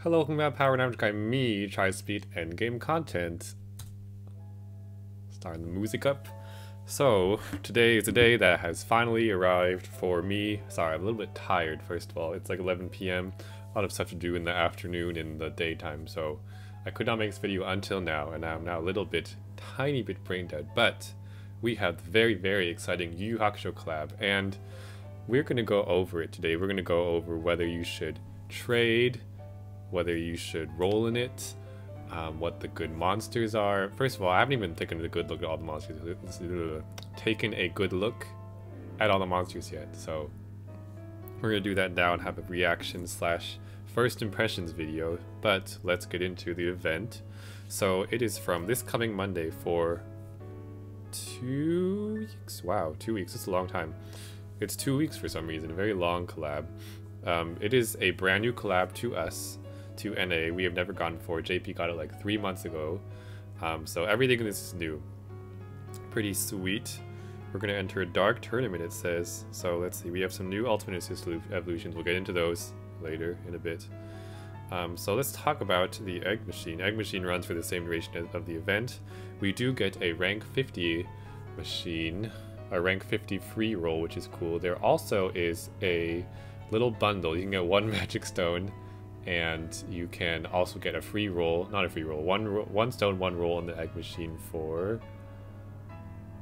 Hello, welcome back, Power Namjokai. Me, try speed endgame content. Starting the music up. So, today is a day that has finally arrived for me. Sorry, I'm a little bit tired, first of all. It's like 11 p.m. A lot of stuff to do in the afternoon, in the daytime, so I could not make this video until now, and I'm now a little bit, tiny bit brain dead. But we have the very, very exciting Yu Yu Hakusho collab, and we're going to go over it today. We're going to go over whether you should trade, whether you should roll in it, what the good monsters are. First of all, I haven't even taken a good look at all the monsters. Taken a good look at all the monsters yet. So we're gonna do that now and have a reaction slash first impressions video. But let's get into the event. So it is from this coming Monday for 2 weeks. Wow, 2 weeks. It's a long time. It's 2 weeks for some reason. A very long collab. It is a brand new collab to us. To NA. We have never gone before. JP got it like 3 months ago. So everything in this is new. Pretty sweet. We're going to enter a dark tournament, it says. So let's see. We have some new Ultimate Assist evolutions. We'll get into those later in a bit. So let's talk about the Egg Machine. Egg Machine runs for the same duration of the event. We do get a rank 50 machine. A rank 50 free roll, which is cool. There also is a little bundle. You can get one magic stone. And you can also get a free roll, not a free roll, one stone, one roll in the egg machine for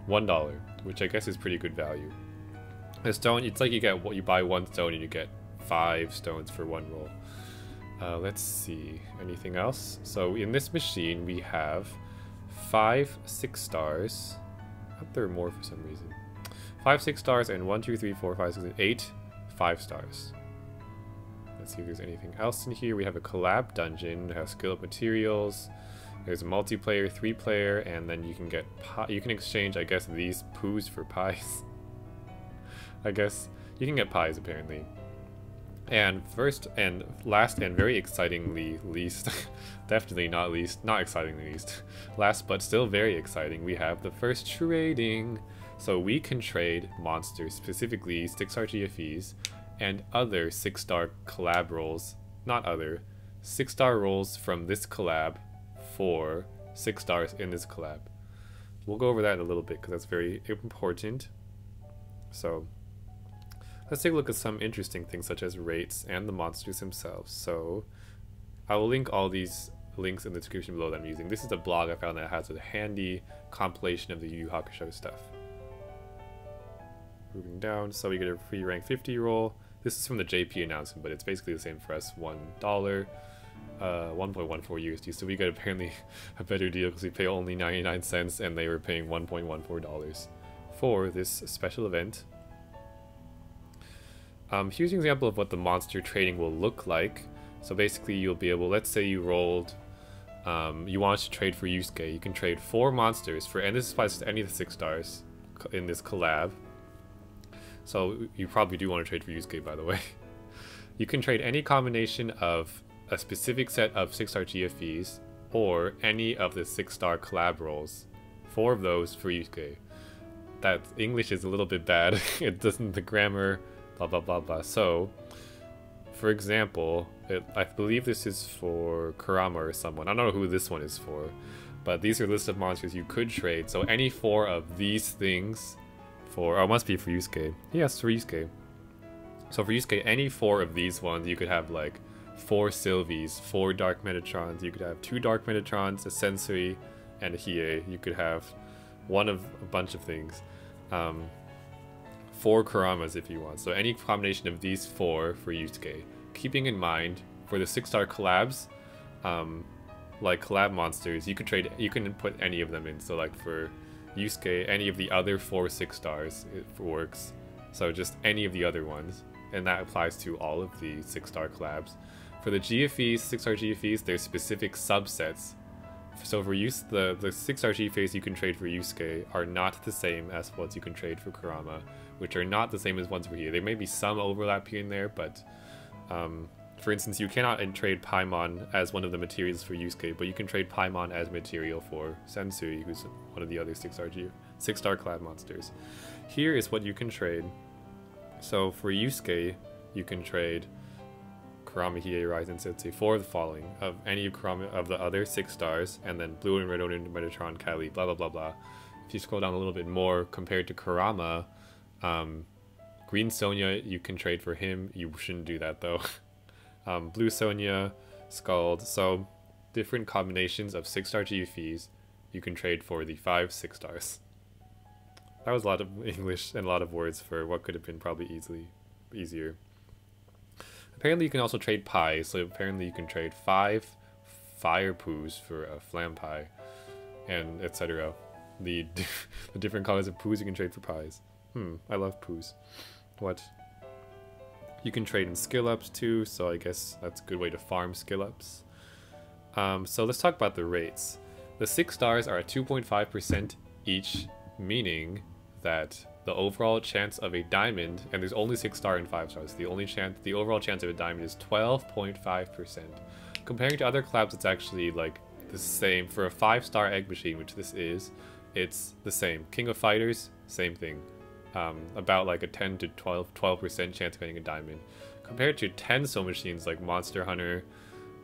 $1, which I guess is pretty good value. A stone, it's like you buy one stone and you get 5 stones for 1 roll. Let's see, anything else? So in this machine we have 5 6 stars. I thought there were more for some reason. 5 6 stars and 1 2 3 4 5 6 8 5 stars. Let's see if there's anything else in here. We have a collab dungeon, it has skill up materials. There's a multiplayer, 3-player, and then you can get you can exchange, I guess, these poos for pies. I guess you can get pies apparently. And first and last and very excitingly least, definitely not least, not excitingly least, last but still very exciting, we have the first trading. So we can trade monsters, specifically 6-star GFEs. And other 6-star collab rolls, not other, 6-star rolls from this collab for 6 stars in this collab. We'll go over that in a little bit because that's very important. So let's take a look at some interesting things such as rates and the monsters themselves. So I will link all these links in the description below that I'm using. This is a blog I found that has a handy compilation of the Yu Yu Hakusho stuff. Moving down, so we get a free rank 50 roll. This is from the JP announcement, but it's basically the same for us. $1, 1.14 USD. So we got apparently a better deal because we pay only 99 cents and they were paying $1.14 for this special event. Here's an example of what the monster trading will look like. So basically you'll be able, let's say you rolled, you want to trade for Yusuke. You can trade 4 monsters for, and this applies to any of the 6 stars in this collab. So you probably do want to trade for Yusuke, by the way. You can trade any combination of a specific set of 6-star GFEs or any of the 6-star collab rolls. 4 of those for Yusuke. That English is a little bit bad. It doesn't, the grammar, blah blah blah blah. So, for example, I believe this is for Kurama or someone. I don't know who this one is for, but these are lists of monsters you could trade. So any 4 of these things. Oh, it must be for Yusuke. Yes, for Yusuke. So for Yusuke, any 4 of these ones, you could have like 4 Sylvies, 4 Dark Metatrons, you could have 2 Dark Metatrons, a Sensui, and a Hiei. You could have one of a bunch of things. 4 Kuramas if you want. So any combination of these 4 for Yusuke. Keeping in mind, for the 6-star collabs, like collab monsters, you could trade, you can put any of them in. So like for Yusuke, any of the other 4 6 stars, it works. So just any of the other ones, and that applies to all of the 6-star collabs. For the GFEs, 6-star GFEs, there's specific subsets. So for the 6-star GFEs you can trade for Yusuke are not the same as ones you can trade for Kurama, which are not the same as ones for here. There may be some overlap here and there, but for instance, you cannot trade Paimon as one of the materials for Yusuke, but you can trade Paimon as material for Sensui, who's one of the other 6-star collab monsters. Here is what you can trade. So for Yusuke, you can trade Kurama Hiei Rising Sensei for the following of any Kurama of the other 6 stars, and then Blue and Red Onin, Metatron, Kylie, blah blah blah blah. If you scroll down a little bit more, compared to Kurama, Green Sonya, you can trade for him. You shouldn't do that though. Blue Sonya, Scald. So different combinations of 6-star GFEs you can trade for the 5 6-stars. That was a lot of English and a lot of words for what could have been probably easier. Apparently you can also trade pies, so apparently you can trade 5 fire poos for a flam pie, and etc. The different colors of poos you can trade for pies. I love poos. What? You can trade in skill ups too, so I guess that's a good way to farm skill ups. So let's talk about the rates. The 6 stars are at 2.5% each, meaning that the overall chance of a diamond, and there's only 6-star and 5 stars, the overall chance of a diamond is 12.5%. Comparing to other collabs, it's actually like the same. For a 5-star egg machine, which this is, it's the same. King of Fighters, same thing. About like a 10 to 12% chance of getting a diamond. Compared to 10 soul machines like Monster Hunter,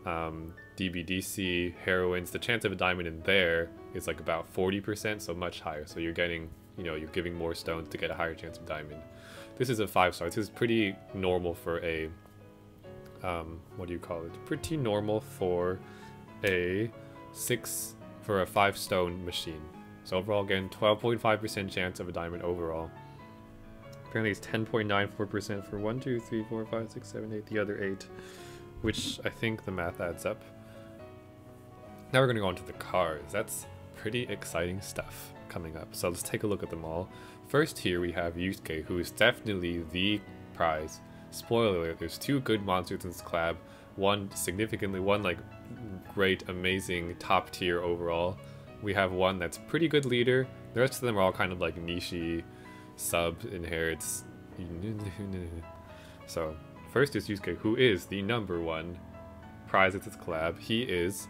DBDC, Heroines, the chance of a diamond in there is like about 40%, so much higher. So you're getting, you're giving more stones to get a higher chance of diamond. This is a 5-star. This is pretty normal for a, what do you call it? Pretty normal for a 5-stone machine. So overall, again, 12.5% chance of a diamond overall. Apparently it's 10.94% for 1, 2, 3, 4, 5, 6, 7, 8, the other 8, which I think the math adds up. Now we're going to go on to the cards. That's pretty exciting stuff coming up. So let's take a look at them all. First here we have Yusuke, who is definitely the prize. Spoiler alert, there's 2 good monsters in this collab. One like great, amazing, top tier overall. We have one that's pretty good leader. The rest of them are all kind of like niche-y, sub-inherits. So first is Yusuke, who is the #1 prize at this collab. He is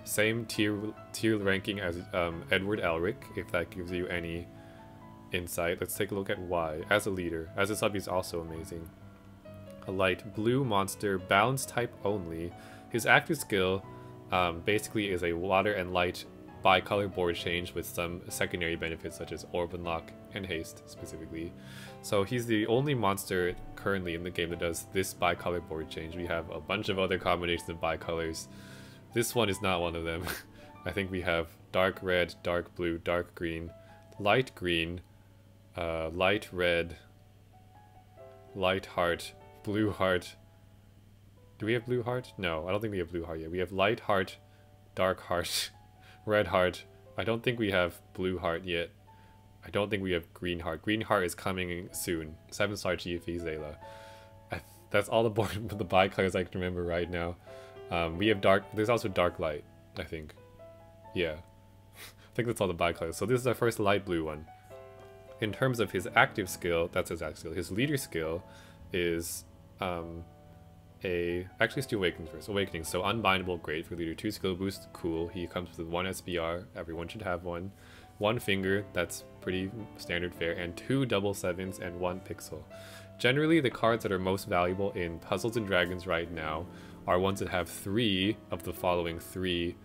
same tier ranking as Edward Elric, if that gives you any insight. Let's take a look at why. As a leader, as a sub, he's also amazing. A light blue monster, balance type only. His active skill basically is a water and light bi-color board change with some secondary benefits such as orb unlock and haste specifically. So he's the only monster currently in the game that does this bi-color board change. We have a bunch of other combinations of bi-colors. This one is not one of them. I think we have dark red, dark blue, dark green, light red, light heart, blue heart. Do we have blue heart? No, I don't think we have blue heart yet. We have light heart, dark heart, red heart. I don't think we have blue heart yet. I don't think we have green heart. Green heart is coming soon. 7-star GFE Zayla. That's all the bi-colors I can remember right now. We have dark. There's also dark light, I think. Yeah. I think that's all the bi-colors. So this is our first light blue one. In terms of his active skill, that's his active skill. His leader skill is actually let's do Awakening first. Awakening, so Unbindable, great for leader. 2 skill boost, cool. He comes with 1 SBR, everyone should have one. 1 finger, that's pretty standard fare, and 2 double 7s and 1 pixel. Generally, the cards that are most valuable in Puzzles and Dragons right now are ones that have 3 of the following 3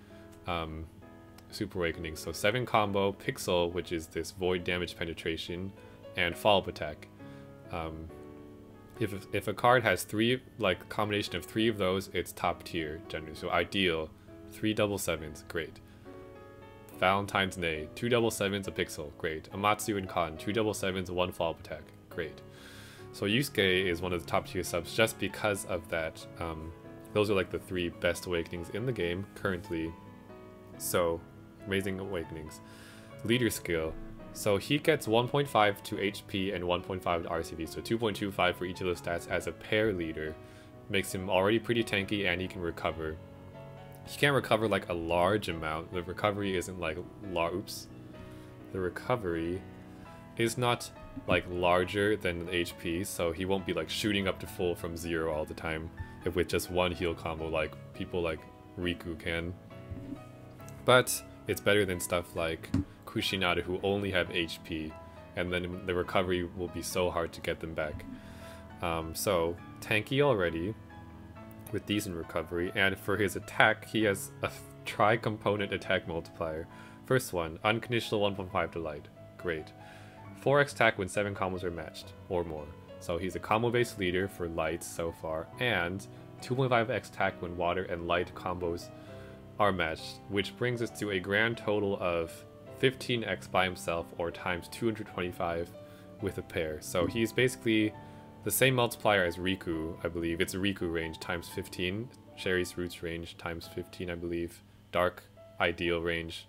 Super Awakenings. So 7 combo, Pixel, which is this void damage penetration, and follow-up attack. If a card has 3, like combination of 3 of those, it's top tier generally. So ideal, 3 double 7s, great. Valentine's Day, 2 double 7s, a pixel, great. Amatsu and Khan, 2 double 7s, 1 follow-up attack, great. So Yusuke is one of the top tier subs just because of that. Those are like the 3 best awakenings in the game currently. So amazing awakenings. Leader skill. So he gets 1.5 to HP and 1.5 to RCV, so 2.25 for each of those stats as a pair leader. Makes him already pretty tanky, and he can recover. He can't recover like a large amount. The recovery isn't like oops. The recovery is not like larger than the HP, so he won't be like shooting up to full from 0 all the time if with just 1 heal combo like people like Riku can. But it's better than stuff like Kushinada, who only have HP, and then the recovery will be so hard to get them back. So tanky already. with decent recovery, and for his attack, he has a tri-component attack multiplier. First one, unconditional 1.5 to light. Great. 4x attack when 7 combos are matched, or more. So he's a combo-based leader for light so far, and 2.5x attack when water and light combos are matched, which brings us to a grand total of 15x by himself, or times 225 with a pair. So he's basically the same multiplier as Riku, I believe. It's a Riku range times 15, Cherry's Roots range times 15, I believe, Dark Ideal range.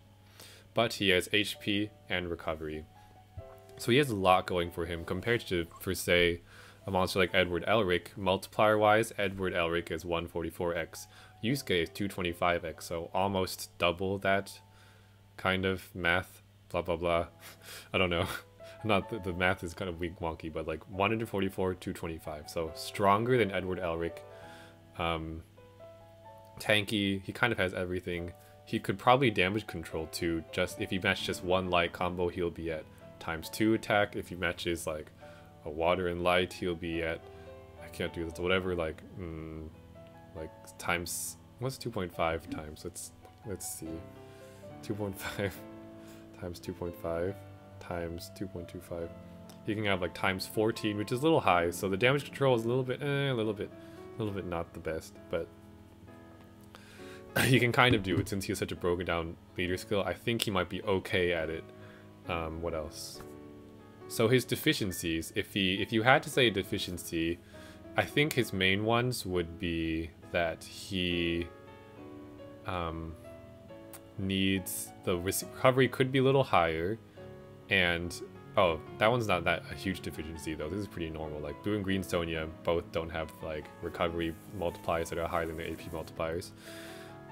But he has HP and recovery. So he has a lot going for him compared to, for say, a monster like Edward Elric. Multiplier-wise, Edward Elric is 144x. Yusuke is 225x, so almost double that kind of math. Blah, blah, blah. I don't know. Not the math is kind of weak wonky, but like 144, 225. So stronger than Edward Elric. Tanky, he kind of has everything. He could probably damage control too. Just if he matches just one light combo, he'll be at times 2 attack. If he matches like a water and light, he'll be at, I can't do this, whatever, like times, what's 2.5 times? Let's see. 2.5 times 2.5 times 2.25. You can have like times 14, which is a little high. So the damage control is a little bit not the best, but he can kind of do it since he has such a broken down leader skill. I think he might be okay at it. What else? So his deficiencies, if you had to say a deficiency, I think his main ones would be that he needs, the recovery could be a little higher, and oh, that one's not that a huge deficiency though. This is pretty normal. Like Blue and Green Sonia both don't have like recovery multipliers that are higher than the AP multipliers.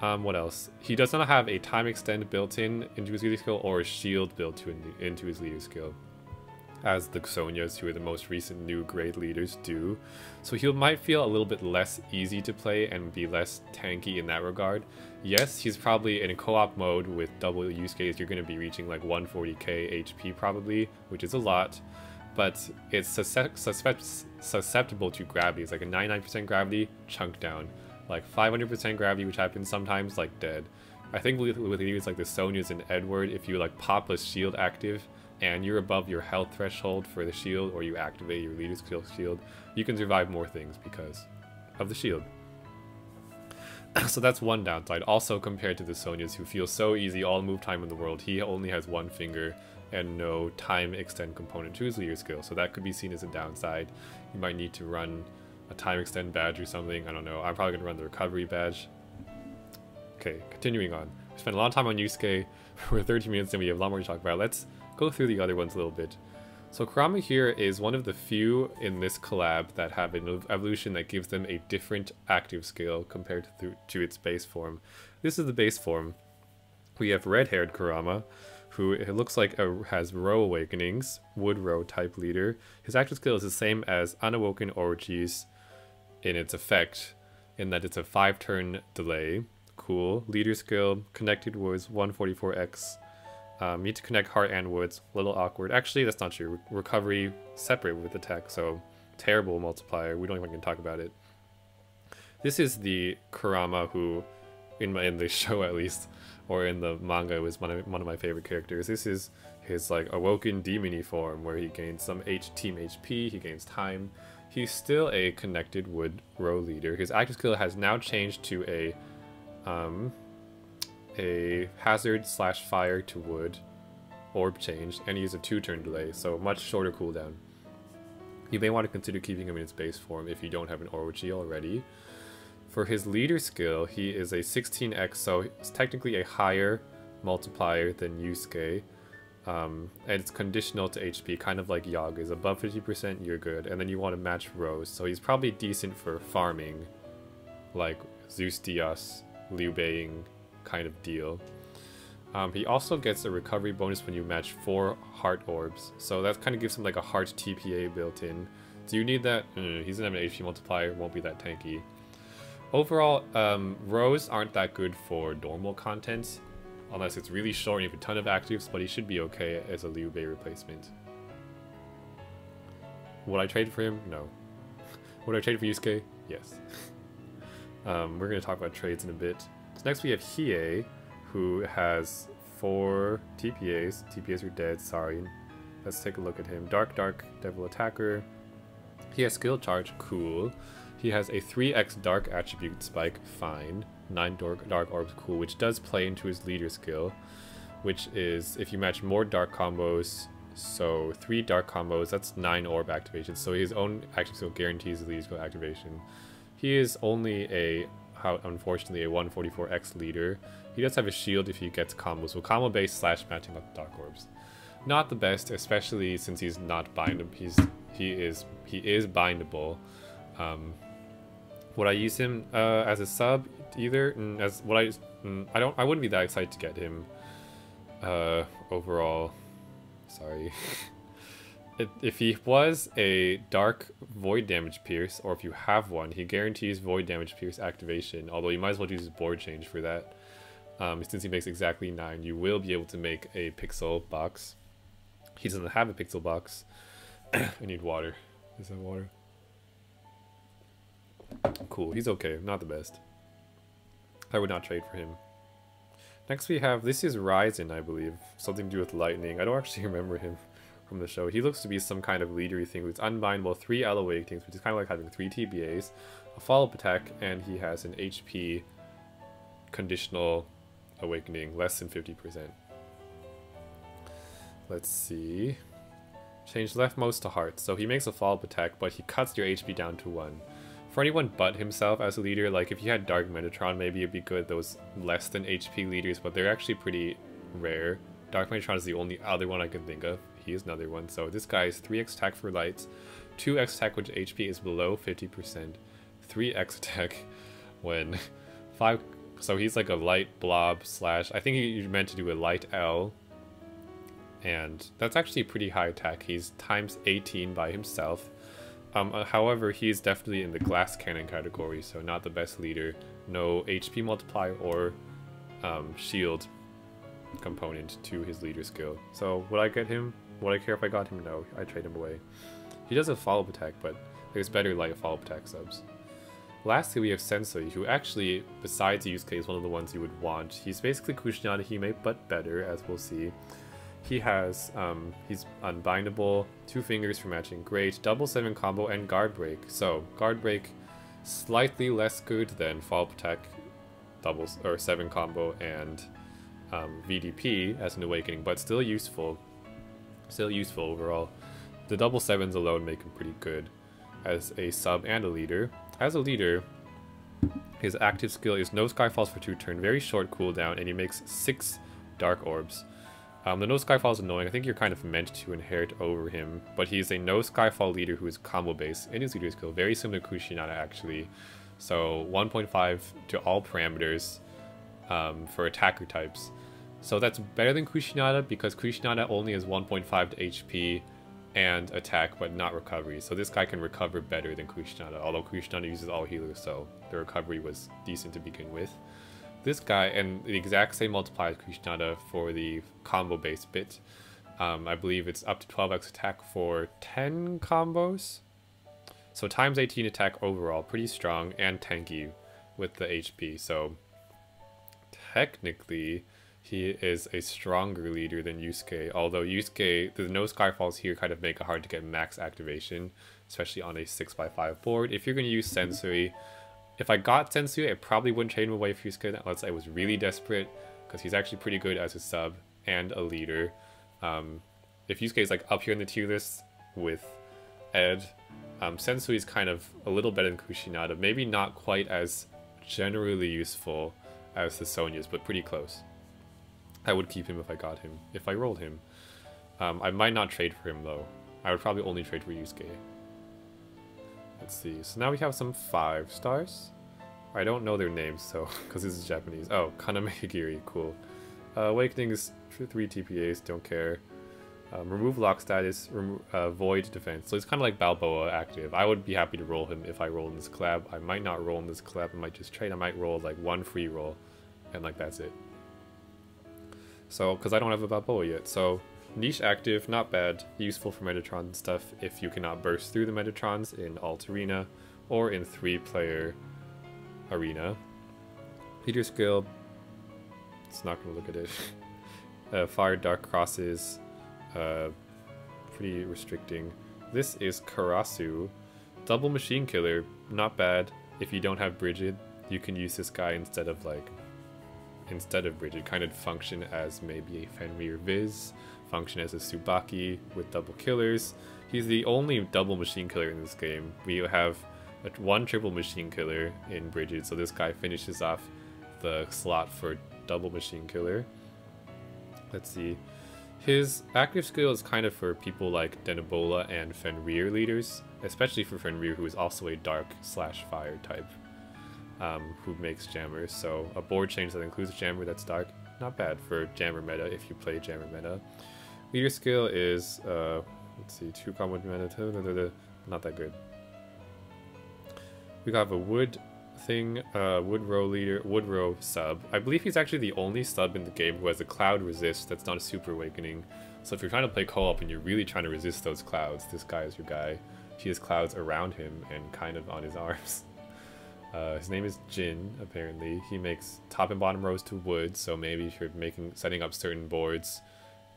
What else? He does not have a time extend built into his leader skill or a shield built into his leader skill, as the Sonias, who are the most recent new grade leaders, do. So he might feel a little bit less easy to play and be less tanky in that regard. Yes, he's probably in a co-op mode with double Yusuke's, you're going to be reaching like 140k HP probably, which is a lot, but it's susceptible to gravity. It's like a 99% gravity, chunk down. Like 500% gravity, which happens sometimes, like dead. I think with leaders like the Sonias and Edward, if you like pop a shield active and you're above your health threshold for the shield, or you activate your leader skill shield, you can survive more things because of the shield. So that's one downside. Also, compared to the Sonias, who feel so easy, all move time in the world, he only has one finger and no time extend component to his leader skill. So that could be seen as a downside. You might need to run a time extend badge or something. I don't know. I'm probably going to run the recovery badge. Okay, continuing on. We spent a lot of time on Yusuke. We're 13 minutes and we have a lot more to talk about. Let's go through the other ones a little bit. So Kurama here is one of the few in this collab that have an evolution that gives them a different active skill compared to its base form. This is the base form. We have red-haired Kurama, who it looks like has Row Awakenings, Wood Row type leader. His active skill is the same as Unawoken Orochi's in its effect, in that it's a 5-turn delay. Cool. Leader skill, Connected Woods, 144x. Need to connect Heart and Woods, a little awkward. Actually, that's not true. Recovery separate with attack, so terrible multiplier. We don't even talk about it. This is the Kurama who, in the show at least, or in the manga, was one of my favorite characters. This is his like awoken demony form, where he gains some team HP, he gains time. He's still a Connected Wood Row leader. His active skill has now changed to a hazard / fire to wood orb change, and he has a 2-turn delay, so much shorter cooldown. You may want to consider keeping him in his base form if you don't have an Orochi already. For his leader skill, he is a 16x, so it's technically a higher multiplier than Yusuke. And it's conditional to HP, kind of like Yag is. Above 50%, you're good, and then you want to match rows. So he's probably decent for farming, like Zeus Dios, Liu Beiing kind of deal. He also gets a recovery bonus when you match 4 heart orbs, so that kind of gives him like a heart TPA built in. Do you need that? He doesn't have an HP multiplier, won't be that tanky. Overall, rows aren't that good for normal content, unless it's really short and you have a ton of actives, but he should be okay as a Liu Bei replacement. Would I trade for him? No. Would I trade for Yusuke? Yes. We're going to talk about trades in a bit. So next we have Hiei, who has 4 TPAs. TPAs are dead, sorry. Let's take a look at him. Dark Devil Attacker. He has Skill Charge, cool. He has a 3x Dark Attribute Spike, fine. 9 Dark Orbs, cool, which does play into his leader skill, which is if you match more Dark combos, so 3 Dark combos, that's 9 Orb activations, so his own action skill guarantees the leader skill activation. He is only unfortunately a 144x leader. He does have a shield if he gets combos, so combo based / matching up Dark Orbs. Not the best, especially since he's not bindable. He is bindable. Would I use him as a sub either? I wouldn't be that excited to get him overall. Sorry. If he was a Dark Void Damage Pierce, or if you have one, he guarantees Void Damage Pierce activation, although you might as well use his board change for that. Since he makes exactly 9, you will be able to make a pixel box. He doesn't have a pixel box. I need water. Is that water? Cool, he's okay, not the best. I would not trade for him. Next we have, this is Ryzen, I believe. Something to do with lightning. I don't actually remember him from the show. He looks to be some kind of leadery thing. It's unbindable, 3 L Awakenings, which is kind of like having 3 TBAs, a follow-up attack, and he has an HP conditional awakening, less than 50%. Let's see. Change leftmost to heart. So he makes a follow-up attack, but he cuts your HP down to 1. For anyone but himself as a leader, like if you had Dark Metatron, maybe it'd be good, those less than HP leaders, but they're actually pretty rare. Dark Metatron is the only other one I can think of. He is another one. So this guy is 3x attack for lights, 2x attack when HP is below 50%, 3x attack when 5... So he's like a light blob / I think you're meant to do a light L, and that's actually pretty high attack. He's times 18 by himself. However, he's definitely in the glass cannon category, so not the best leader. No HP multiplier or shield component to his leader skill. So would I get him? Would I care if I got him? No, I trade him away. He does a follow-up attack, but there's better light follow-up attack subs. Lastly, we have Sensei, who actually, besides Yusuke, is one of the ones you would want. He's basically Kushinada Hime, but better, as we'll see. He has, he's unbindable, 2 fingers for matching great, double 7 combo, and guard break. So, guard break, slightly less good than follow-up attack, 7 combo, and VDP as an awakening, but still useful. Still useful overall. The double 7s alone make him pretty good as a sub and a leader. As a leader, his active skill is no Skyfalls for 2 turn, very short cooldown, and he makes 6 Dark Orbs. The no Skyfall is annoying. I think you're kind of meant to inherit over him, but he's a no Skyfall leader who is combo based in his leader skill, very similar to Kushinada actually. So 1.5 to all parameters for attacker types. So that's better than Kushinada because Kushinada only has 1.5 to HP and attack, but not recovery. So this guy can recover better than Kushinada, although Kushinada uses all healers, so the recovery was decent to begin with. This guy, and the exact same multiplier as Kushinada for the combo-based bit. I believe it's up to 12x attack for 10 combos. So times 18 attack overall, pretty strong and tanky with the HP. So technically, he is a stronger leader than Yusuke, although Yusuke, the no Skyfalls here kind of make it hard to get max activation, especially on a 6x5 board. If you're going to use Sensui, if I got Sensui, I probably wouldn't trade him away for Yusuke unless I was really desperate, because he's actually pretty good as a sub and a leader. If Yusuke is like up here in the tier list with Ed, Sensui is kind of a little better than Kushinada, maybe not quite as generally useful as the Sonias, but pretty close. I would keep him if I got him, if I rolled him. I might not trade for him though. I would probably only trade for Yusuke. Let's see, so now we have some 5 stars. I don't know their names, so, because this is Japanese. Oh, Kaname Higiri, cool. Awakening is 3 TPAs, don't care. Remove lock status, void defense. So it's kind of like Balboa active. I would be happy to roll him if I roll in this collab. I might not roll in this collab, I might just trade. I might roll like 1 free roll, and like that's it. So, because I don't have a Balboa yet, so niche active, not bad, useful for Metatron and stuff if you cannot burst through the Metatrons in Alt Arena or in 3-player arena. Leader skill, it's not gonna look at it. Fire dark crosses, pretty restricting. This is Karasu, double machine killer, not bad. If you don't have Bridget, you can use this guy instead of Bridget, kind of function as maybe a Fenrir Viz, function as a Tsubaki with double killers. He's the only double machine killer in this game. We have one triple machine killer in Bridget, so this guy finishes off the slot for double machine killer. Let's see. His active skill is kind of for people like Denebola and Fenrir leaders, especially for Fenrir, who is also a dark / fire type, who makes jammers. So a board change that includes jammer that's dark, not bad for jammer meta if you play jammer meta. Leader skill is, let's see, 2 combo meta, not that good. We got a wood thing, Woodrow leader, Woodrow sub. I believe he's actually the only sub in the game who has a cloud resist that's not a super awakening. So if you're trying to play co-op and you're really trying to resist those clouds, this guy is your guy. He has clouds around him and kind of on his arms. His name is Jin, apparently. He makes top and bottom rows to wood, so maybe if you're setting up certain boards,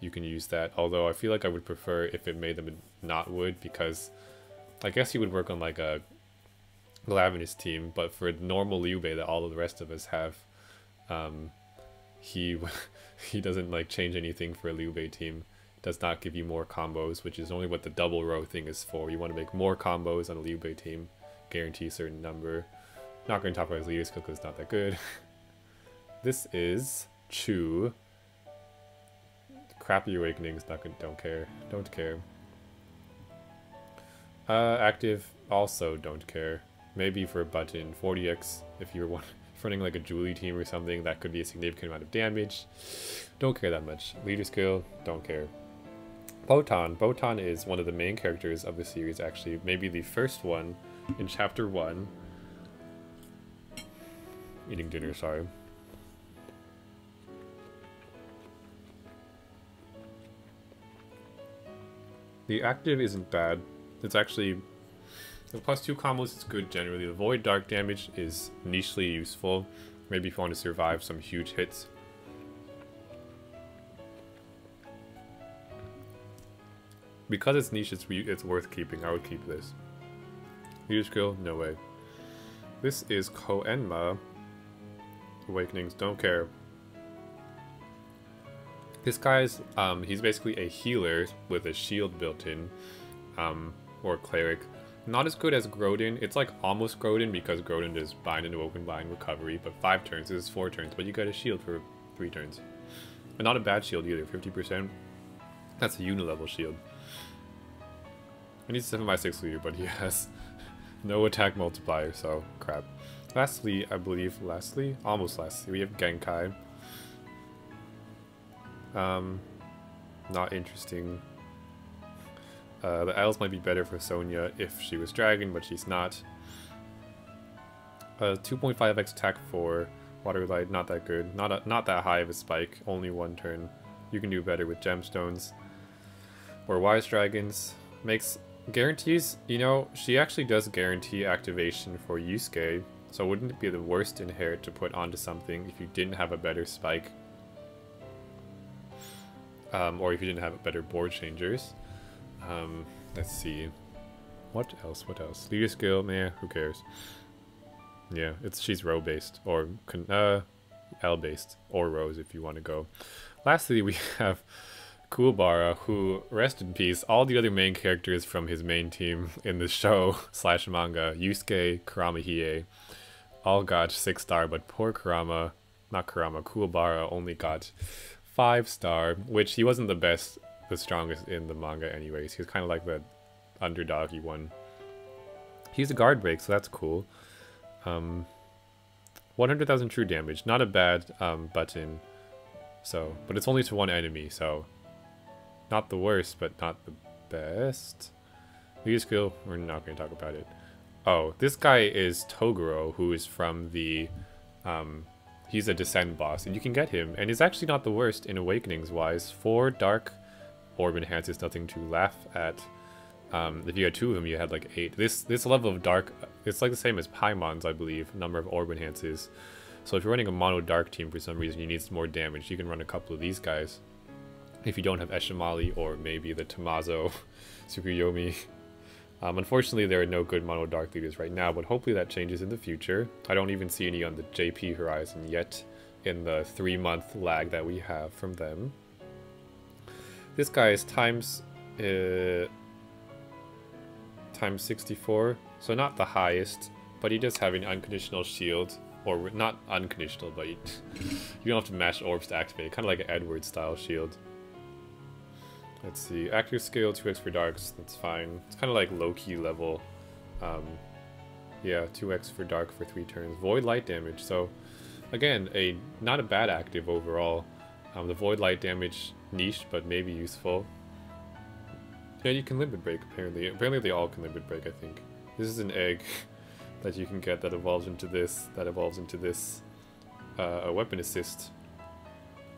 you can use that. Although I feel like I would prefer if it made them not wood, because I guess he would work on like a Glavinus team, but for normal Liu Bei that all of the rest of us have, he doesn't like change anything for a Liu Bei team. Does not give you more combos, which is only what the double row thing is for. You want to make more combos on a Liu Bei team, guarantee a certain number. Not going to talk about his leader skill because it's not that good. This is Chu. Crappy awakenings, not good, don't care. Active, also don't care. Maybe for a button, 40x, if you're running like a Julie team or something, that could be a significant amount of damage. Don't care that much. Leader skill, don't care. Botan. Botan is one of the main characters of the series, actually. Maybe the first one in chapter 1. Eating dinner, sorry. The active isn't bad. It's actually... The +2 combos is good generally. The void dark damage is nichely useful. Maybe if you want to survive some huge hits. Because it's niche, it's worth keeping. I would keep this. Leader skill, no way. This is Koenma. Awakenings, don't care. This guy's, he's basically a healer with a shield built in, or cleric. Not as good as Grodin. It's like almost Grodin because Grodin is bind into open bind recovery, but 5 turns, this is 4 turns, but you get a shield for 3 turns. And not a bad shield either, 50%. That's a unilevel shield. And he's a 7x6 leader, but he has no attack multiplier, so crap. Lastly, I believe, almost lastly, we have Genkai. Not interesting. The L's might be better for Sonya if she was Dragon, but she's not. 2.5x attack for Water Light, not that good. Not that high of a spike, only 1 turn. You can do better with Gemstones. Or Wise Dragons. Makes guarantees, you know, she actually does guarantee activation for Yusuke, so wouldn't it be the worst inherit to put onto something if you didn't have a better spike? Or if you didn't have better board changers. Let's see. What else? Leader skill, meh, who cares? Yeah, she's row based, or L based, or rows if you want to go. Lastly, we have Kuwabara, who, rest in peace, all the other main characters from his main team in the show / manga, Yusuke, Kurama Hiei, all got 6-star, but poor Kuwabara only got 5-star, which he wasn't the strongest in the manga anyways. He was kind of like the underdoggy one. He's a guard break, so that's cool. 100,000 true damage, not a bad button. So, but it's only to 1 enemy, so not the worst, but not the best. Leader skill, we're not going to talk about it. Oh, this guy is Toguro, who is from the he's a Descend boss, and you can get him, and he's actually not the worst in Awakenings wise. 4 dark orb enhance is nothing to laugh at. If you had 2 of them, you had like 8. This level of dark, it's like the same as Paimon's, I believe, number of orb enhances. So if you're running a mono dark team for some reason, you need some more damage, you can run a couple of these guys. If you don't have Eshimali or maybe the Tamazo Tsukuyomi. Unfortunately, there are no good mono dark leaders right now, but hopefully that changes in the future. I don't even see any on the JP horizon yet in the 3-month lag that we have from them. This guy is times 64, so not the highest, but he does have an unconditional shield, or not unconditional, but you don't have to mash orbs to activate it, kind of like an Edward style shield. Let's see, active skill 2x for darks, that's fine. It's kind of like low-key level. Yeah, 2x for dark for 3 turns. Void light damage, so again, not a bad active overall. The void light damage niche, but maybe useful. Yeah, you can limit break apparently. Apparently they all can limit break, I think. This is an egg that you can get that evolves into this, a weapon assist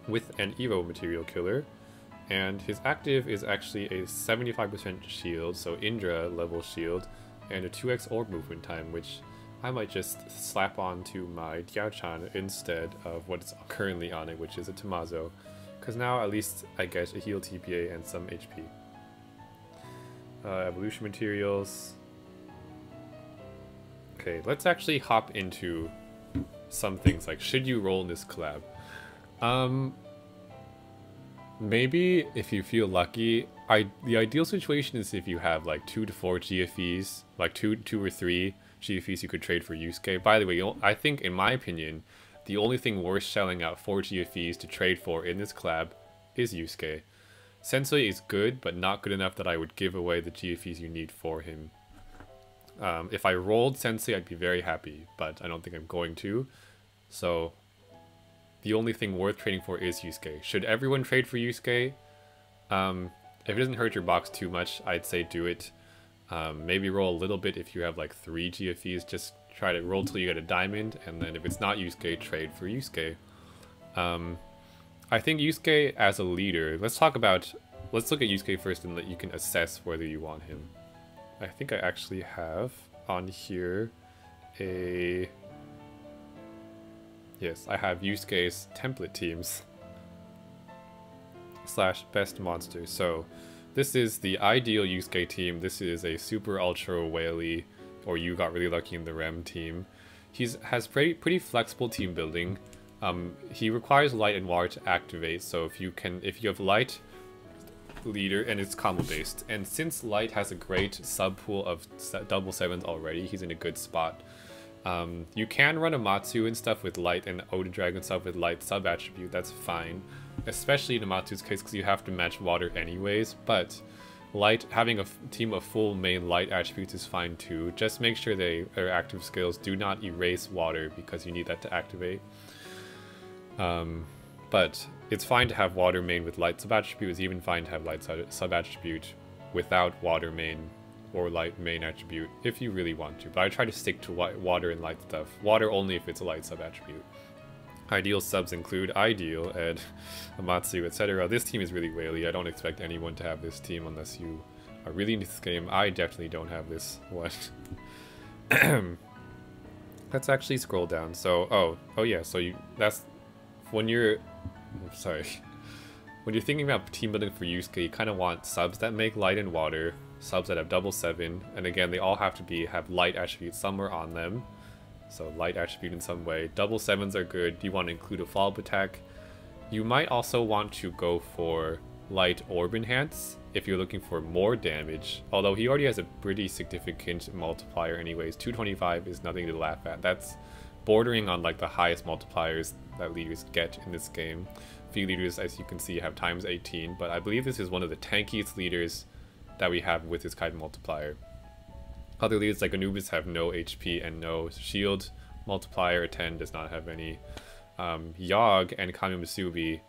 with an Evo material killer. And his active is actually a 75% shield, so Indra level shield, and a 2x orb movement time, which I might just slap onto my Diao-chan instead of what's currently on it, which is a Tamazo. Because now at least I get a heal TPA and some HP. Evolution materials. Okay, let's actually hop into some things like, should you roll in this collab? Maybe if you feel lucky. The ideal situation is if you have like 2 to 4 GFEs, like 2 or 3 GFEs you could trade for Yusuke. By the way, I think, in my opinion, the only thing worth shelling out 4 GFEs to trade for in this collab is Yusuke. Sensei is good, but not good enough that I would give away the GFEs you need for him. If I rolled Sensei, I'd be very happy, but I don't think I'm going to. So the only thing worth trading for is Yusuke. Should everyone trade for Yusuke? If it doesn't hurt your box too much, I'd say do it. Maybe roll a little bit if you have like 3 GFEs. Just try to roll till you get a diamond, and then if it's not Yusuke, trade for Yusuke. I think Yusuke as a leader, let's look at Yusuke first and you can assess whether you want him. I think I actually have on here yes, I have Yusuke's template teams / best monster. So this is the ideal Yusuke team. This is a super ultra whaley, or you got really lucky in the Rem team. Has pretty flexible team building. He requires light and water to activate, so if you have light leader, and it's combo based, and since light has a great sub pool of double 7s already, he's in a good spot. You can run Amatsu and stuff with light, and Odin Dragon stuff with light sub attribute, that's fine, especially in Amatsu's case because you have to match water anyways, but light, having a team of full main light attributes is fine too. Just make sure their active skills do not erase water because you need that to activate. But it's fine to have water main with light sub attribute. It's even fine to have light sub attribute without water main or light main attribute if you really want to. But I try to stick to water and light stuff. Water only if it's a light sub attribute. Ideal subs include Ideal, Ed, Amatsu, etc. This team is really whaley. I don't expect anyone to have this team unless you are really into this game. I definitely don't have this one. Let's actually scroll down. So, oh yeah, so that's when you're thinking about team building for Yusuke, you kind of want subs that make light and water, subs that have double 7, and again, they all have to have light attributes somewhere on them. So light attribute in some way. Double 7s are good. You want to include a follow-up attack. You might also want to go for light orb enhance if you're looking for more damage, although he already has a pretty significant multiplier anyways. 225 is nothing to laugh at. That's bordering on like the highest multipliers that leaders get in this game. Few leaders, as you can see, have times 18, but I believe this is one of the tankiest leaders that we have with this kind of multiplier. Other leaders like Anubis have no HP and no shield multiplier. 10 does not have any. Yog and Kamimusubi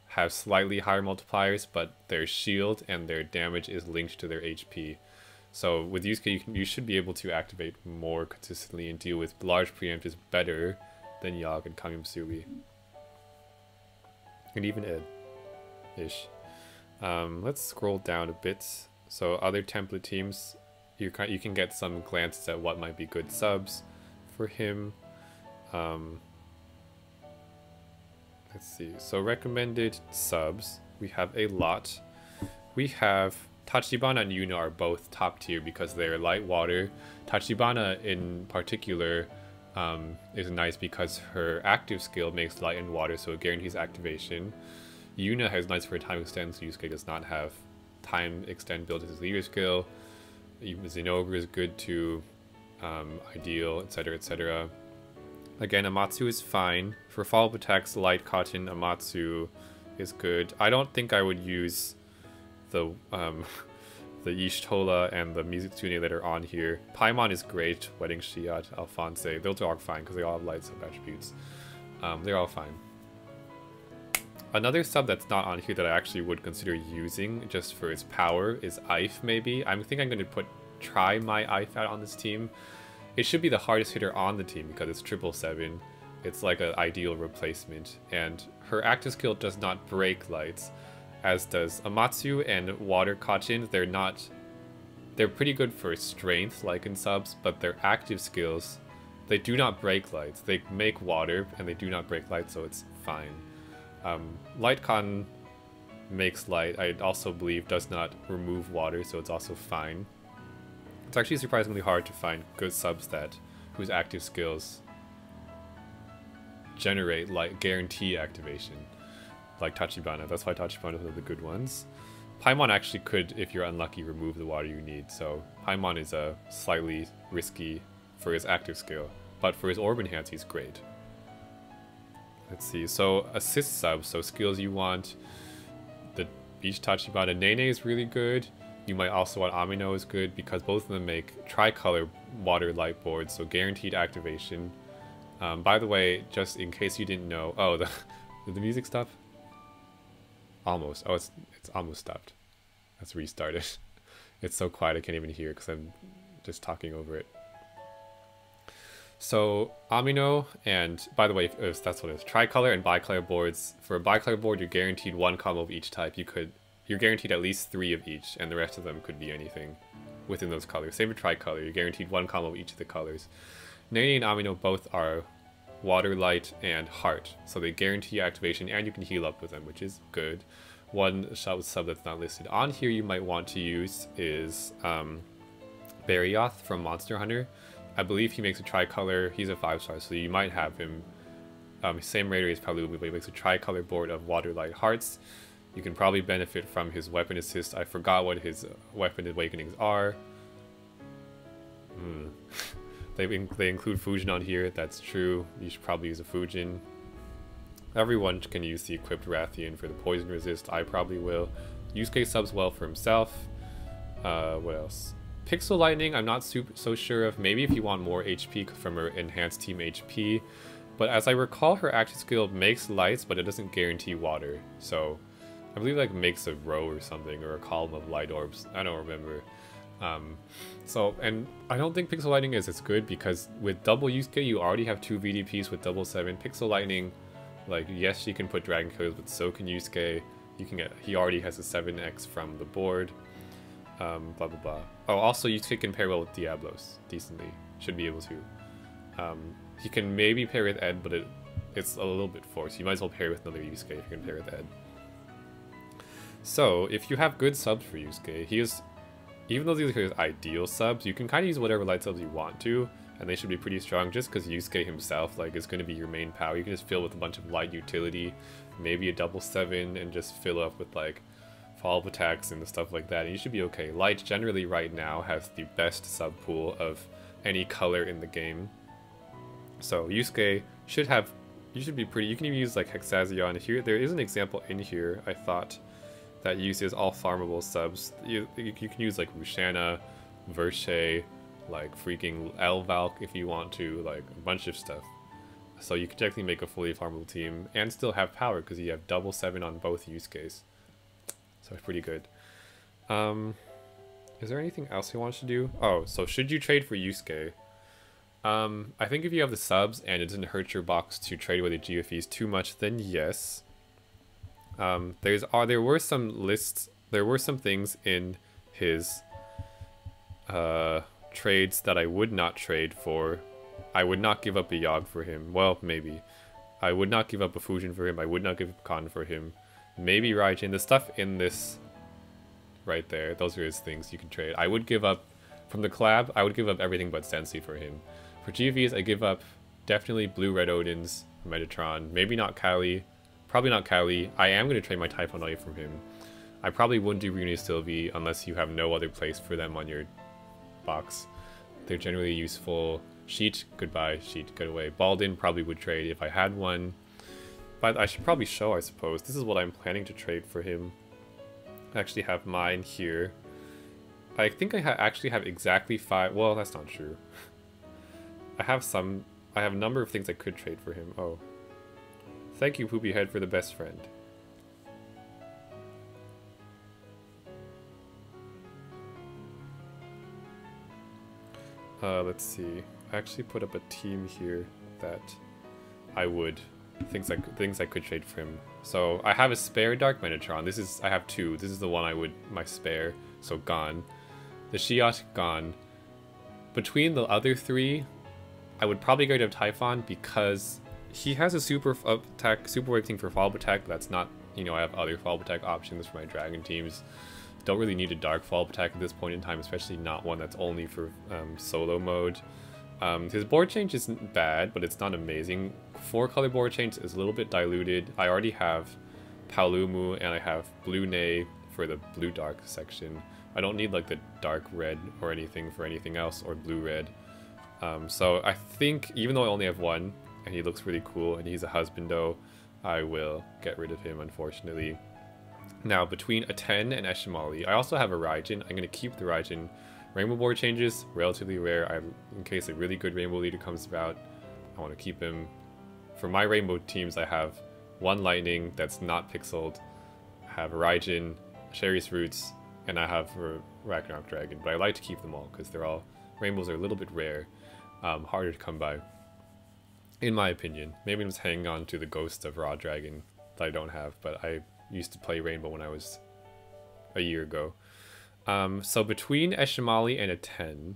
have slightly higher multipliers, but their shield and their damage is linked to their HP. So with Yusuke, you should be able to activate more consistently and deal with large preemptives better than Yog and Kamimusubi. And even Ed-ish. Let's scroll down a bit. So other template teams, you can get some glances at what might be good subs for him. Let's see. So recommended subs, we have a lot. We have Tachibana and Yuna are both top tier because they're light water. Tachibana in particular is nice because her active skill makes light and water, so it guarantees activation. Yuna has nice for time extend, so Yusuke does not have time extend built as his leader skill. Zenogre is good to ideal, etc, etc. Again, Amatsu is fine. For follow-up attacks, light cotton, Amatsu is good. I don't think I would use the the Ishtola and the Mizutsune that are on here. Paimon is great. Wedding Shiat, Alphonse, those are all fine because they all have light sub attributes. They're all fine. Another sub that's not on here that I actually would consider using just for its power is Ife, maybe. I think I'm going to try my Ife out on this team. It should be the hardest hitter on the team because it's 777. It's like an ideal replacement. And her active skill does not break lights, as does Amatsu and Water Kachin. They're pretty good for strength, like in subs, but their active skills, they do not break lights. They make water, and they do not break light, so it's fine. Light Cotton makes light. I also believe does not remove water, so it's also fine. It's actually surprisingly hard to find good subs whose active skills generate guarantee activation, like Tachibana. That's why Tachibana is one of the good ones. Paimon actually could, if you're unlucky, remove the water you need. So Paimon is slightly risky for his active skill, but for his orb enhance, he's great. Let's see. So assist subs, so skills you want. The Beach Tachibana Nene is really good. You might also want Amino is good because both of them make tricolor water light boards, so guaranteed activation. By the way, just in case you didn't know, oh, did the music stop? Almost. Oh, it's almost stopped. Let's restart it. It's so quiet I can't even hear because I'm just talking over it. So Amino, and by the way, if that's what it is, tricolor and bicolor boards. For a bicolor board, you're guaranteed one combo of each type. You're guaranteed at least 3 of each, and the rest of them could be anything within those colors. Same for tricolor, you're guaranteed one combo of each of the colors. Nene and Amino both are water, light, and heart, so they guarantee activation, and you can heal up with them, which is good. One sub that's not listed on here you might want to use is Barioth from Monster Hunter. I believe he makes a tricolor. He's a 5-star, so you might have him. Same rate as Palubi, but he makes a tricolor board of water, light, hearts. You can probably benefit from his weapon assist. I forgot what his weapon awakenings are. They include Fujin on here. That's true. You should probably use a Fujin. Everyone can use the equipped Rathian for the poison resist. I probably will. Yusuke subs well for himself. What else? Pixel Lightning, I'm not so sure of. Maybe if you want more HP from her enhanced team HP. But as I recall, her active skill makes lights, but it doesn't guarantee water. So I believe like makes a row or something, or a column of light orbs. I don't remember. And I don't think Pixel Lightning is as good because with double Yusuke, you already have 2 VDPs with double 7. Pixel Lightning, like, yes, she can put Dragon Killers, but so can Yusuke. He already has a 7x from the board. Blah blah blah. Oh, also Yusuke can pair well with Diablos decently. Should be able to. He can maybe pair with Ed, but it's a little bit forced. You might as well pair with another Yusuke if you can pair with Ed. So if you have good subs for Yusuke, even though these are his ideal subs, you can kind of use whatever light subs you want to, and they should be pretty strong just because Yusuke himself is going to be your main power. You can just fill with a bunch of light utility, maybe a double 7, and just fill up with like follow-up attacks and stuff like that, and you should be okay. Light generally right now has the best sub pool of any color in the game. So Yusuke you should be pretty. You can even use like Hexazion here. There is an example in here, I thought, that uses all farmable subs. You can use like Rushana, Verche, like freaking Elvalk if you want to, like a bunch of stuff. So you can technically make a fully farmable team and still have power because you have double 7 on both Yusuke's. So it's pretty good. Is there anything else he wants to do? Oh, so should you trade for Yusuke? I think if you have the subs and it doesn't hurt your box to trade with the GFEs too much, then yes. There were some things in his trades that I would not trade for. I would not give up a Yogg for him. Well, maybe. I would not give up a Fujin for him. I would not give up Khan for him. Maybe Raijin. The stuff in this right there, those are his things you can trade. I would give up, from the collab, I would give up everything but Sensi for him. For GVs, I give up definitely Blue Red Odins from Metatron. Maybe not Kali. Probably not Kali. I am going to trade my Typhon Eye from him. I probably wouldn't do Rune Sylvie unless you have no other place for them on your box. They're generally useful. Sheet, goodbye. Sheet, good away. Baldin probably would trade if I had one. But I should probably show, I suppose. This is what I'm planning to trade for him. I actually have mine here. I think I actually have exactly 5. Well, that's not true. I have a number of things I could trade for him. Oh. Thank you, Poopy Head, for the best friend. Let's see. I actually put up a team here that I would things I could trade for him. So I have a spare Dark Metatron. I have 2. This is the one I would my spare. So gone. The Shiot gone. Between the other 3, I would probably get rid of Typhon because he has a super attack, super rating for follow-up attack, but that's not, you know, I have other follow-up attack options for my dragon teams. Don't really need a dark follow-up attack at this point in time, especially not one that's only for solo mode. His board change isn't bad, but it's not amazing. 4-color board change is a little bit diluted. I already have Paolumu and I have Blue Nay for the blue dark section. I don't need like the dark red or anything for anything else, or blue red. So I think even though I only have 1 and he looks really cool and he's a husbando, I will get rid of him, unfortunately. Now between a 10 and Eshimali, I also have a Raijin. I'm going to keep the Raijin. Rainbow board changes, relatively rare. In case a really good rainbow leader comes about, I want to keep him. For my rainbow teams, I have 1 lightning that's not pixeled. I have a Raijin, Shari's Roots, and I have a Ragnarok Dragon. But I like to keep them all because rainbows are a little bit rare, harder to come by, in my opinion. Maybe I'm just hanging on to the ghost of Raw Dragon that I don't have, but I used to play rainbow when I was a year ago. So between Eshimali and a 10,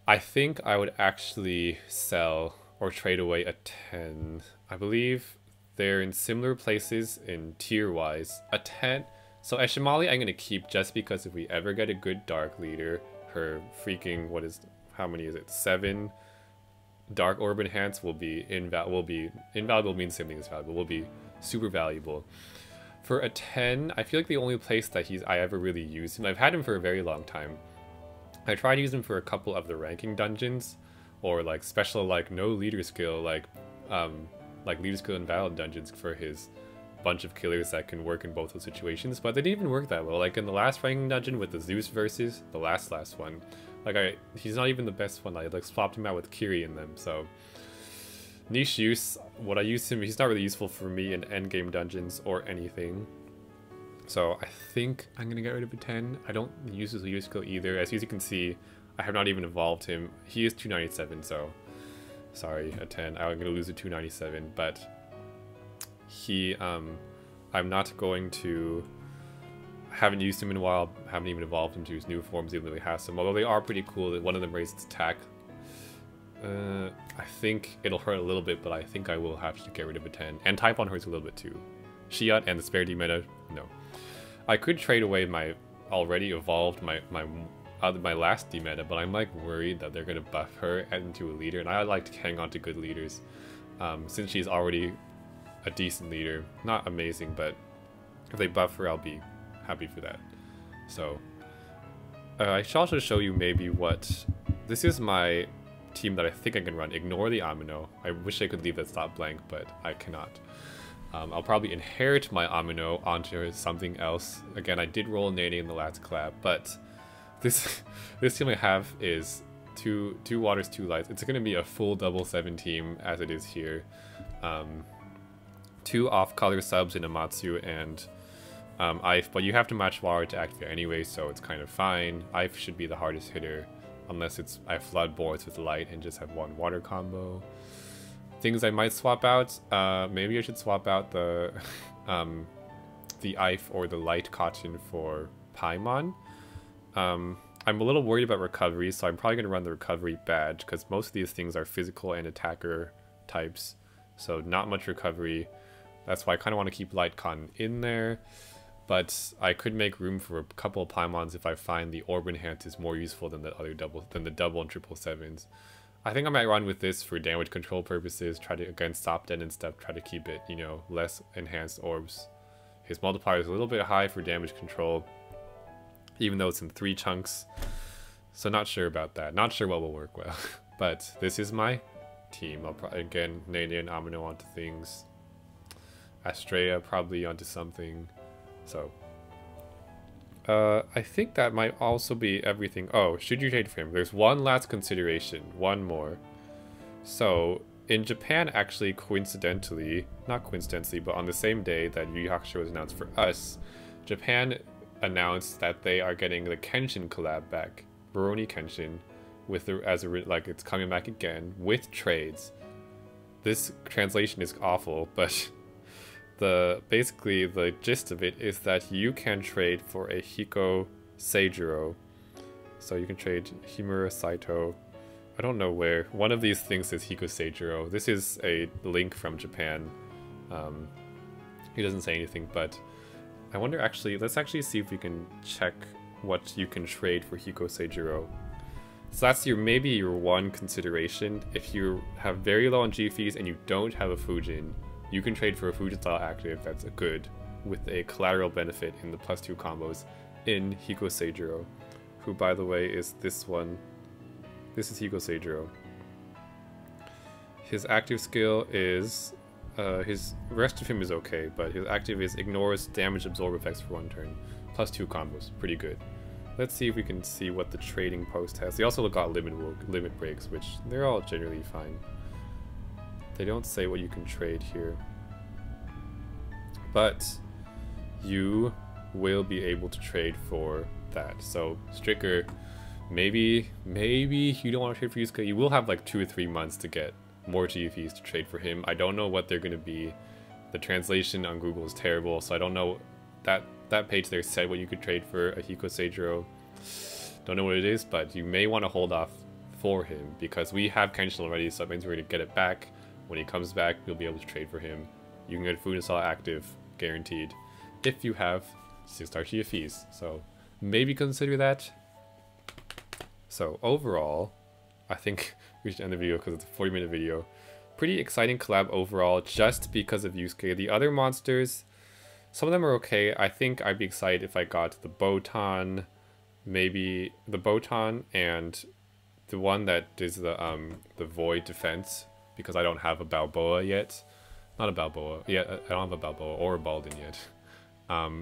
I think I would actually sell or trade away a 10. I believe they're in similar places in tier-wise. A 10. So Eshimali I'm going to keep just because if we ever get a good dark leader, her freaking, how many is it? 7 dark orb enhance will be invaluable, means same thing as valuable, will be super valuable. For a 10, I feel like the only place that I ever really used him, I've had him for a very long time. I tried to use him for a couple of the ranking dungeons, or like special like no leader skill, like leader skill and valid dungeons for his bunch of killers that can work in both those situations, but they didn't even work that well. Like in the last ranking dungeon with the Zeus versus, the last one, like he's not even the best one. I like swapped him out with Kiri in them, so niche use. What I use him, he's not really useful for me in endgame dungeons or anything. So I think I'm gonna get rid of a 10. I don't use his leader skill either. As you can see, I have not even evolved him. He is 297, so sorry, a 10. I'm gonna lose a 297, but I'm not going to. Haven't used him in a while. Haven't even evolved him to his new forms, even though he has some. Although they are pretty cool. One of them raises attack. I think it'll hurt a little bit, but I think I will have to get rid of a 10. And Typhon hurts a little bit too. Shiat and the spare D meta, no. I could trade away my already evolved, my last D meta, but I'm like worried that they're gonna buff her into a leader, and I like to hang on to good leaders. Since she's already a decent leader, not amazing, but if they buff her, I'll be happy for that. So I should also show you maybe what this is my team that I think I can run. Ignore the Amino. I wish I could leave that slot blank, but I cannot. I'll probably inherit my Amino onto something else. Again, I did roll Nene in the last collab, but this team I have is two waters, 2 lights. It's going to be a full double 7 team as it is here. 2 off-color subs in Amatsu and Ife, but you have to match water to activate anyway, so it's kind of fine. Ife should be the hardest hitter, unless I flood boards with light and just have 1 water combo. Things I might swap out, maybe I should swap out the Ife or the light cotton for Paimon. I'm a little worried about recovery, so I'm probably going to run the recovery badge, because most of these things are physical and attacker types, so not much recovery. That's why I kind of want to keep Light Cotton in there, but I could make room for a couple of Paimons if I find the Orb Enhance is more useful than the other double and triple sevens. I think I might run with this for damage control purposes, try to, against stop dead and stuff, try to keep it, you know, less enhanced orbs. His multiplier is a little bit high for damage control, even though it's in 3 chunks. So not sure about that. Not sure what will work well. But this is my team. I'll probably, again, Nene and Amino onto things. Astrea probably onto something. So I think that might also be everything. Oh, should you trade for him? There's one last consideration. One more. So in Japan, actually, coincidentally, not coincidentally, but on the same day that Yu Yu Hakusho was announced for us, Japan announced that they are getting the Kenshin collab back, Rurouni Kenshin, with the, like it's coming back again with trades. This translation is awful, but basically the gist of it is that you can trade for a Hiko Seijiro. So you can trade Himura Saito. I don't know where. One of these things is Hiko Seijiro. This is a link from Japan. He doesn't say anything, but I wonder actually, let's actually see if we can check what you can trade for Hiko Seijiro. So that's maybe your one consideration. If you have very low on G fees and you don't have a Fujin, you can trade for a Fujin style active that's a good, with a collateral benefit in the +2 combos in Hiko Seijiro, who by the way is this one. This is Hiko Seijiro. His active skill is, his rest of him is okay, but his active is ignores damage absorb effects for 1 turn. +2 combos, pretty good. Let's see if we can see what the trading post has. They also got limit breaks, which they're all generally fine. They don't say what you can trade here. But you will be able to trade for that. So Stricker, maybe you don't want to trade for Yusuke. You will have like 2 or 3 months to get more GFEs to trade for him. I don't know what they're going to be. The translation on Google is terrible, so I don't know. That page there said what you could trade for a Hiko Seijiro. Don't know what it is, but you may want to hold off for him because we have Kenshin already, so that means we're going to get it back. When he comes back, you'll be able to trade for him. You can get Fujin active, guaranteed, if you have 6-star GFEs. So maybe consider that. So overall, I think we should end the video because it's a 40-minute video. Pretty exciting collab overall, just because of Yusuke. The other monsters, some of them are okay. I think I'd be excited if I got the Botan, maybe the Botan and the one that is the Void Defense, because I don't have a Balboa yet. Not a Balboa. Yeah, I don't have a Balboa or a Baldin yet.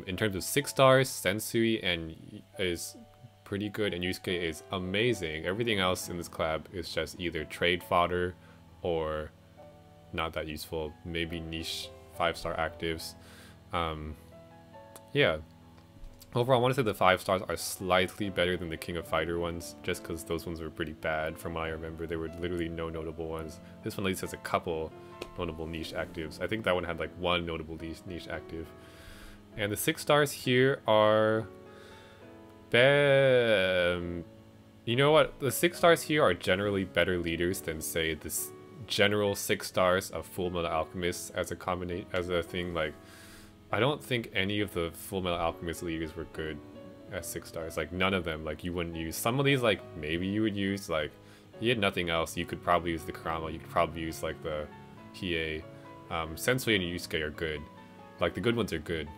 In terms of 6 stars, Sensui is pretty good and Yusuke is amazing. Everything else in this collab is just either trade fodder or not that useful. Maybe niche 5-star actives. Yeah. Overall, I want to say the 5 stars are slightly better than the King of Fighter ones, just because those ones were pretty bad from what I remember. There were literally no notable ones. This one at least has a couple notable niche actives. I think that one had like 1 notable niche active. And the 6 stars here are... You know what? The 6 stars here are generally better leaders than, say, this general 6 stars of Full Metal Alchemist as a thing. Like, I don't think any of the Full Metal Alchemist leaders were good as 6 stars. Like, none of them. Like, you wouldn't use some of these. Like, maybe you would use. Like, you had nothing else. You could probably use the Kurama. You could probably use like the Hiei. Sensui and Yusuke are good. Like, the good ones are good.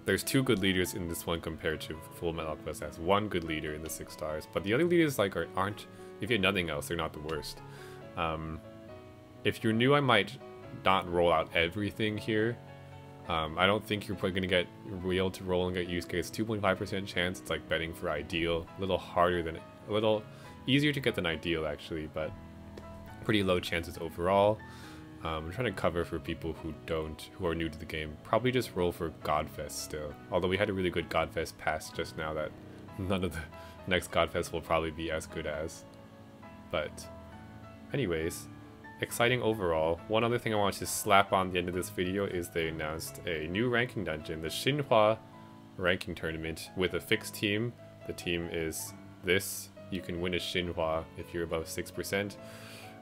There's 2 good leaders in this one compared to Full Metal Alchemist has 1 good leader in the 6 stars, but the other leaders like aren't. If you had nothing else, they're not the worst. If you're new, I might not roll out everything here. I don't think you're probably gonna get real to roll and get Yusuke. It's 2.5% chance. It's like betting for ideal. A little easier to get than ideal actually, but pretty low chances overall. I'm trying to cover for people who are new to the game. Probably just roll for Godfest still. Although we had a really good Godfest pass just now that none of the next Godfest will probably be as good as. But anyways, exciting overall. One other thing I want to slap on the end of this video is they announced a new ranking dungeon, the Shinhwa ranking tournament with a fixed team. The team is this. You can win a Shinhwa if you're above 6%.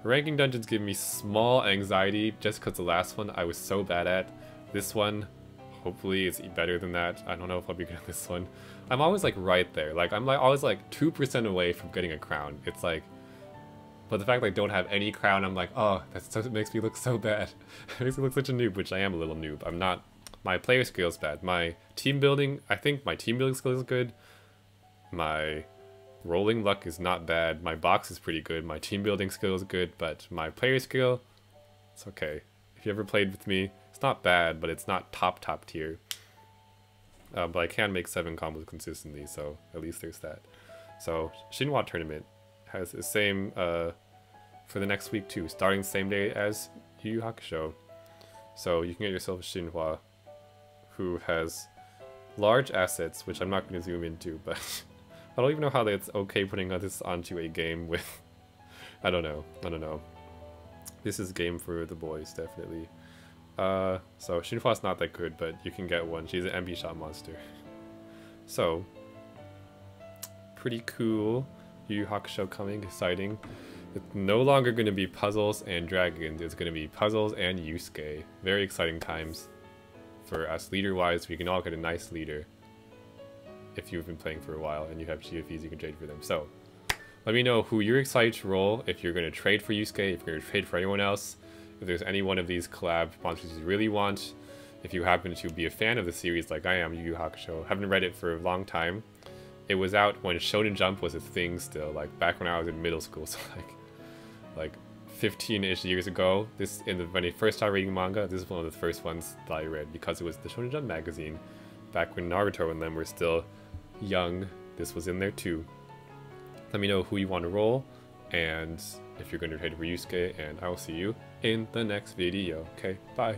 Ranking dungeons give me small anxiety just because the last one I was so bad at. This one, hopefully it's better than that. I don't know if I'll be good at this one. I'm always like right there. Like I'm like always like 2% away from getting a crown. It's like, but the fact that I don't have any crown, I'm like, oh, it makes me look so bad. It makes me look such a noob, which I am a little noob. I'm not, my player skill is bad. My team building, I think my team building skill is good. My rolling luck is not bad. My box is pretty good. My team building skill is good, but my player skill, it's okay. If you ever played with me, it's not bad, but it's not top tier. But I can make 7 combos consistently, so at least there's that. So Shinhwa tournament has the same for the next week too, starting the same day as Yu Yu Hakusho. So you can get yourself a Shinhwa who has large assets, which I'm not going to zoom into, but I don't even know how it's okay putting this onto a game with... I don't know. This is a game for the boys, definitely. So Shinhwa's not that good, but you can get one. She's an MP shot monster. So, pretty cool. Yu Yu Hakusho coming, exciting. It's no longer going to be puzzles and dragons. It's going to be puzzles and Yusuke. Very exciting times for us. Leader-wise, we can all get a nice leader. If you've been playing for a while and you have GFEs, you can trade for them. So, let me know who you're excited to roll, if you're going to trade for Yusuke, if you're going to trade for anyone else, if there's any one of these collab monsters you really want, if you happen to be a fan of the series like I am, Yu Yu Hakusho. Haven't read it for a long time. It was out when Shonen Jump was a thing still, like back when I was in middle school, so like 15-ish years ago. When I first started reading manga, this is one of the first ones that I read because it was the Shonen Jump magazine. Back when Naruto and them were still young, this was in there too. Let me know who you want to roll, and if you're going to trade for Yusuke, and I will see you in the next video. Okay, bye.